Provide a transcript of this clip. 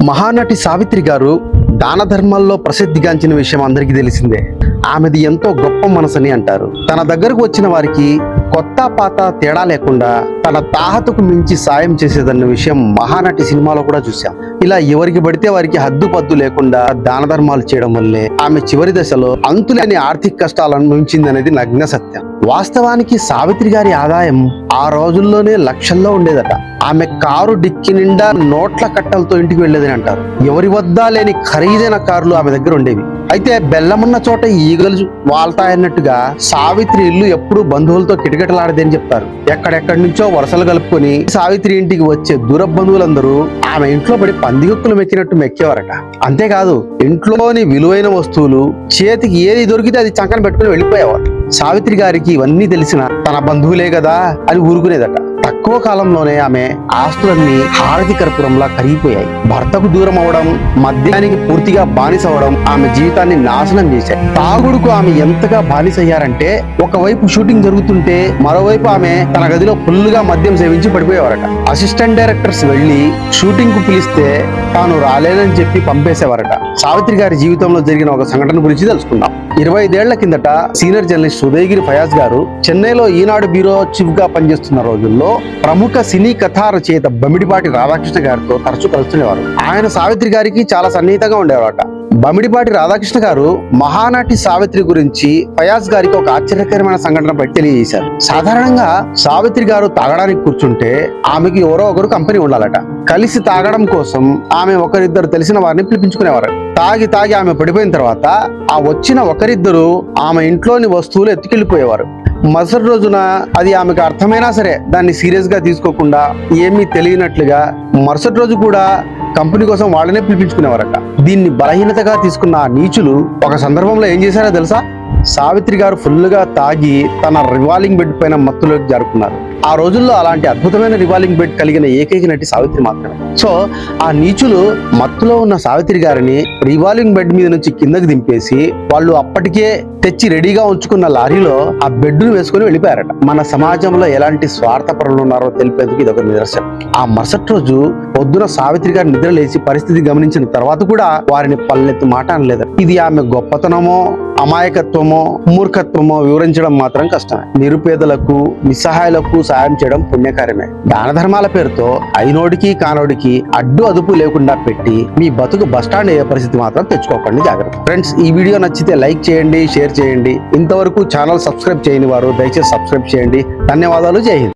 మహానటి సావిత్రి గారు దాన ధర్మాల్లో ప్రసిద్ధిగాంచిన విషయం అందరికీ తెలిసిందే. ఆమెది ఎంతో గొప్ప మనసని అంటారు. తన దగ్గరకు వచ్చిన వారికి కొత్త పాత తేడా లేకుండా తన తాహతకు మించి సాయం చేసేదన్న విషయం మహానటి సినిమాలో కూడా చూశాం. ఇలా ఎవరికి పడితే వారికి హద్దుపద్దు లేకుండా దాన ధర్మాలు చేయడం వల్లే ఆమె చివరి దశలో అంతులేని ఆర్థిక కష్టాలు అనుభవించిందనేది నగ్న సత్యం. వాస్తవానికి సావిత్రి గారి ఆదాయం ఆ రోజుల్లోనే లక్షల్లో ఉండేదట. ఆమె కారు డిక్కి నిండా నోట్ల కట్టలతో ఇంటికి వెళ్లేదని అంటారు. ఎవరి వద్ద లేని ఖరీదైన కార్లు ఆమె దగ్గర ఉండేవి. అయితే బెల్లమున్న చోట ఈగలు వాళ్తాయన్నట్టుగా సావిత్రి ఇల్లు ఎప్పుడూ బంధువులతో కిటకిటలాడేదని చెప్తారు. ఎక్కడెక్కడి నుంచో వరుసలు కలుపుకొని సావిత్రి ఇంటికి వచ్చే దూర బంధువులందరూ ఆమె ఇంట్లో పడి పందిగొక్కులు మెక్కినట్టు మెక్కేవారట. అంతేకాదు ఇంట్లోని విలువైన వస్తువులు చేతికి ఏది దొరికితే అది చంకన పెట్టుకుని వెళ్ళిపోయేవారు. సావిత్రి గారికి ఇవన్నీ తెలిసిన తన బంధువులే కదా అని ఊరుకునేదట. తక్కువ కాలంలోనే ఆమె ఆస్తులన్నీ హారతి కర్పూరంలా కరిగిపోయాయి. భర్తకు దూరం అవడం, మద్యానికి పూర్తిగా బానిసవడం ఆమె జీవితాన్ని నాశనం చేశాయి. తాగుడుకు ఆమె ఎంతగా బానిసయ్యారంటే ఒకవైపు షూటింగ్ జరుగుతుంటే మరోవైపు ఆమె తన గదిలో ఫుల్లుగా మద్యం సేవించి పడిపోయేవారట. అసిస్టెంట్ డైరెక్టర్స్ వెళ్లి షూటింగ్ కు పిలిస్తే తాను రాలేనని చెప్పి పంపేసేవారట. సావిత్రి గారి జీవితంలో జరిగిన ఒక సంఘటన గురించి తెలుసుకుందాం. 25 ఏళ్ల కిందట సీనియర్ జర్నలిస్ట్ ఉదయగిరి ఫయాజ్ గారు చెన్నైలో ఈనాడు బ్యూరో చీఫ్ గా పనిచేస్తున్న రోజుల్లో ప్రముఖ సినీ కథా రచయిత బమిడిపాటి రాధాకృష్ణ గారితో తరచూ కలుస్తుండేవారు. ఆయన సావిత్రి గారికి చాలా సన్నిహితంగా ఉండేవారట. బమిడిపాటి రాధాకృష్ణ గారు మహానటి సావిత్రి గురించి ఫయాజ్ గారికి ఒక ఆశ్చర్యకరమైన సంఘటన బట్టి తెలియజేశారు. సాధారణంగా సావిత్రి గారు తాగడానికి కూర్చుంటే ఆమెకి ఎవరో ఒకరు కంపెనీ ఉండాలట. కలిసి తాగడం కోసం ఆమె ఒకరిద్దరు తెలిసిన వారిని పిలిపించుకునేవారు. తాగి ఆమె పడిపోయిన తర్వాత ఆ వచ్చిన ఒకరిద్దరు ఆమె ఇంట్లోని వస్తువులు ఎత్తుకెళ్లిపోయేవారు. మరుసటి రోజున అది ఆమెకు అర్థమైనా సరే దాన్ని సీరియస్ గా తీసుకోకుండా ఏమీ తెలియనట్లుగా మరుసటి రోజు కూడా కంపెనీ కోసం వాళ్ళనే పిలిపించుకునేవారట. దీన్ని బలహీనతగా తీసుకున్న ఆ నీచులు ఒక సందర్భంలో ఏం చేశారో తెలుసా? సావిత్రి గారు ఫుల్గా తాగి తన రివాల్వింగ్ బెడ్ పైన మత్తులోకి జారుకున్నారు. ఆ రోజుల్లో అలాంటి అద్భుతమైన రివాల్వింగ్ బెడ్ కలిగిన ఏకైక నటి సావిత్రి మాత్రమే. సో ఆ నీచులు మత్తులో ఉన్న సావిత్రి గారిని రివాల్వింగ్ బెడ్ మీద నుంచి కిందకి దింపేసి వాళ్ళు అప్పటికే తెచ్చి రెడీగా ఉంచుకున్న లారీలో ఆ బెడ్ను వేసుకుని వెళ్ళిపోయారట. మన సమాజంలో ఎలాంటి స్వార్థపరులు ఉన్నారో తెలిపేందుకు ఇది ఒక నిదర్శనం. ఆ మరుసటి రోజు పొద్దున సావిత్రి గారి నిద్ర లేచి పరిస్థితి గమనించిన తర్వాత కూడా వారిని పల్లెత్తు మాట అనలేదు. ఇది ఆమె గొప్పతనమో అమాయకత్వమో మూర్ఖత్వమో వివరించడం మాత్రం కష్టమే. నిరుపేదలకు నిస్సహాయులకు సాయం చేయడం పుణ్యకార్యమే. దాన ధర్మాల పేరుతో అయినోడికి కానోడికి అడ్డు అదుపు లేకుండా పెట్టి మీ బతుకు బస్టాండ్ అయ్యే పరిస్థితి మాత్రం తెచ్చుకోకండి, జాగ్రత్త. ఫ్రెండ్స్, ఈ వీడియో నచ్చితే లైక్ చేయండి, షేర్ చేయండి. ఇంతవరకు ఛానల్ సబ్స్క్రైబ్ చేయని వారు దయచేసి సబ్స్క్రైబ్ చేయండి. ధన్యవాదాలు. జై హింద్.